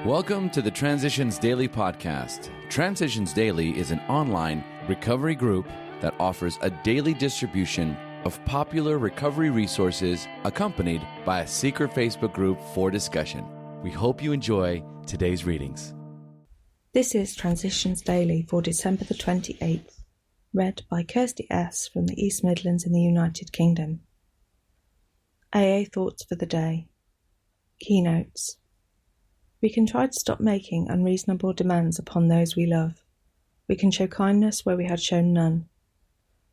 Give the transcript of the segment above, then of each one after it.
Welcome to the Transitions Daily podcast. Transitions Daily is an online recovery group that offers a daily distribution of popular recovery resources accompanied by a secret Facebook group for discussion. We hope you enjoy today's readings. This is Transitions Daily for December the 28th, read by Kirsty S. from the East Midlands in the United Kingdom. AA Thoughts for the Day. Keynotes. We can try to stop making unreasonable demands upon those we love. We can show kindness where we had shown none.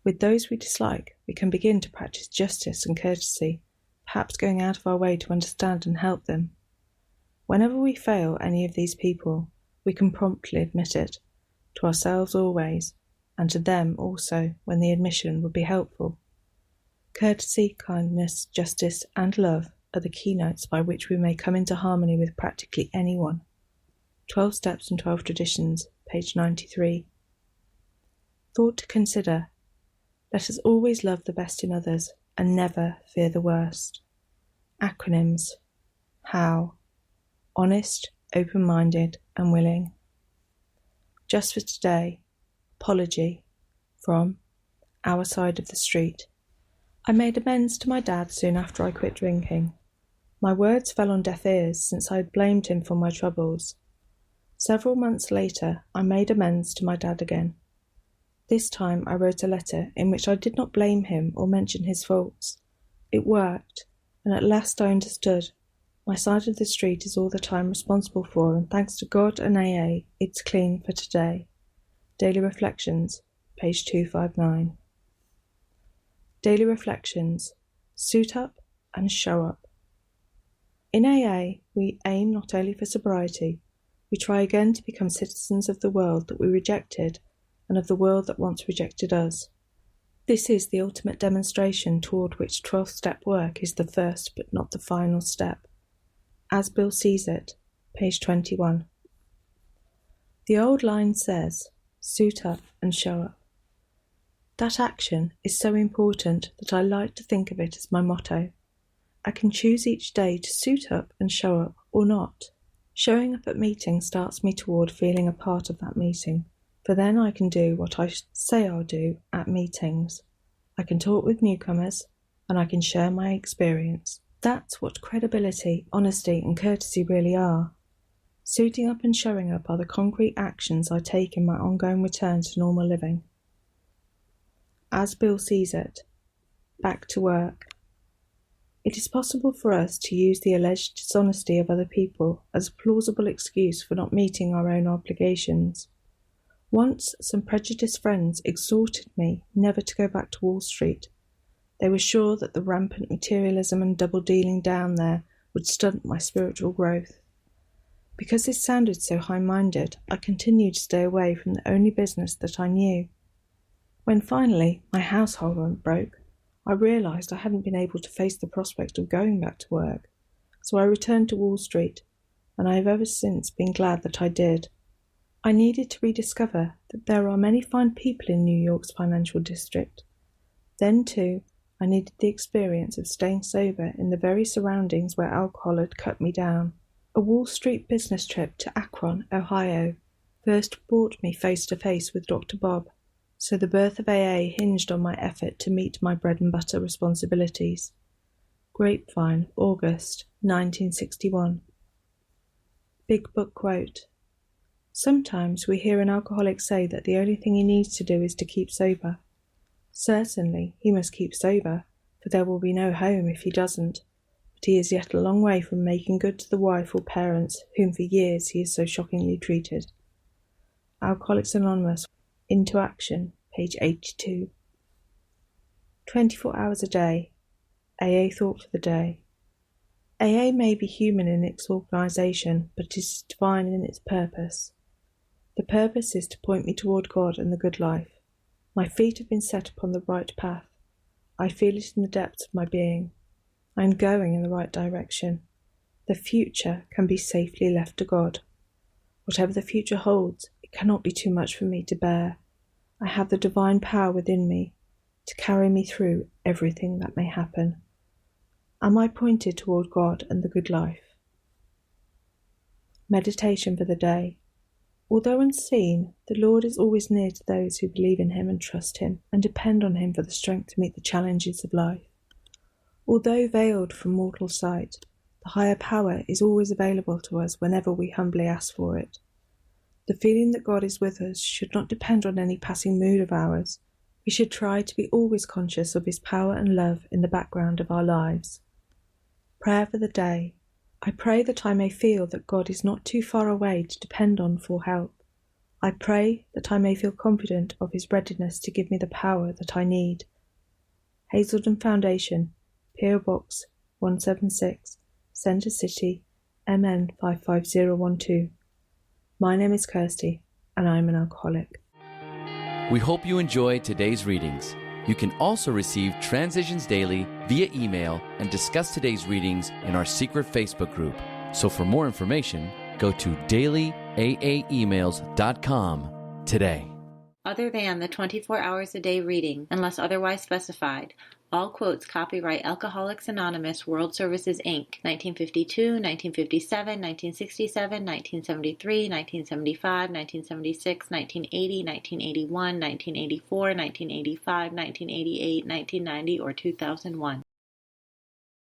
With those we dislike, we can begin to practice justice and courtesy, perhaps going out of our way to understand and help them. Whenever we fail any of these people, we can promptly admit it, to ourselves always, and to them also when the admission would be helpful. Courtesy, kindness, justice, and love are the keynotes by which we may come into harmony with practically anyone. 12 Steps and 12 Traditions, page 93. Thought to consider. Let us always love the best in others and never fear the worst. Acronyms. How? Honest, open-minded, and willing. Just for today. Apology. From Our Side of the Street. I made amends to my dad soon after I quit drinking. My words fell on deaf ears since I had blamed him for my troubles. Several months later, I made amends to my dad again. This time I wrote a letter in which I did not blame him or mention his faults. It worked, and at last I understood. My side of the street is all that I am responsible for, and thanks to God and AA, it's clean for today. Daily Reflections, page 259. Daily Reflections. Suit up and show up. In AA, we aim not only for sobriety, we try again to become citizens of the world that we rejected and of the world that once rejected us. This is the ultimate demonstration toward which 12th step work is the first but not the final step. As Bill sees it, page 21. The old line says, suit up and show up. That action is so important that I like to think of it as my motto. I can choose each day to suit up and show up or not. Showing up at meetings starts me toward feeling a part of that meeting, for then I can do what I say I'll do at meetings. I can talk with newcomers, and I can share my experience. That's what credibility, honesty, and courtesy really are. Suiting up and showing up are the concrete actions I take in my ongoing return to normal living. As Bill sees it, back to work. It is possible for us to use the alleged dishonesty of other people as a plausible excuse for not meeting our own obligations. Once, some prejudiced friends exhorted me never to go back to Wall Street. They were sure that the rampant materialism and double-dealing down there would stunt my spiritual growth. Because this sounded so high-minded, I continued to stay away from the only business that I knew. When finally my household went broke, I realised I hadn't been able to face the prospect of going back to work, so I returned to Wall Street, and I have ever since been glad that I did. I needed to rediscover that there are many fine people in New York's financial district. Then, too, I needed the experience of staying sober in the very surroundings where alcohol had cut me down. A Wall Street business trip to Akron, Ohio, first brought me face to face with Dr. Bob. So the birth of AA hinged on my effort to meet my bread and butter responsibilities. Grapevine, August, 1961. Big Book Quote. Sometimes we hear an alcoholic say that the only thing he needs to do is to keep sober. Certainly, he must keep sober, for there will be no home if he doesn't, but he is yet a long way from making good to the wife or parents whom for years he has so shockingly treated. Alcoholics Anonymous. Into Action, page 82. 24 hours a day. AA Thought for the Day. AA may be human in its organisation, but it is divine in its purpose. The purpose is to point me toward God and the good life. My feet have been set upon the right path. I feel it in the depths of my being. I am going in the right direction. The future can be safely left to God. Whatever the future holds, it cannot be too much for me to bear. I have the divine power within me to carry me through everything that may happen. Am I pointed toward God and the good life? Meditation for the day. Although unseen, the Lord is always near to those who believe in Him and trust Him and depend on Him for the strength to meet the challenges of life. Although veiled from mortal sight, the higher power is always available to us whenever we humbly ask for it. The feeling that God is with us should not depend on any passing mood of ours. We should try to be always conscious of His power and love in the background of our lives. Prayer for the day. I pray that I may feel that God is not too far away to depend on for help. I pray that I may feel confident of His readiness to give me the power that I need. Hazelden Foundation, P.O. Box 176, Centre City, MN 55012. My name is Kirsty, and I'm an alcoholic. We hope you enjoyed today's readings. You can also receive Transitions Daily via email and discuss today's readings in our secret Facebook group. So for more information, go to dailyaaemails.com today. Other than the 24 hours a day reading, unless otherwise specified, all quotes copyright Alcoholics Anonymous World Services, Inc., 1952, 1957, 1967, 1973, 1975, 1976, 1980, 1981, 1984, 1985, 1988, 1990, or 2001.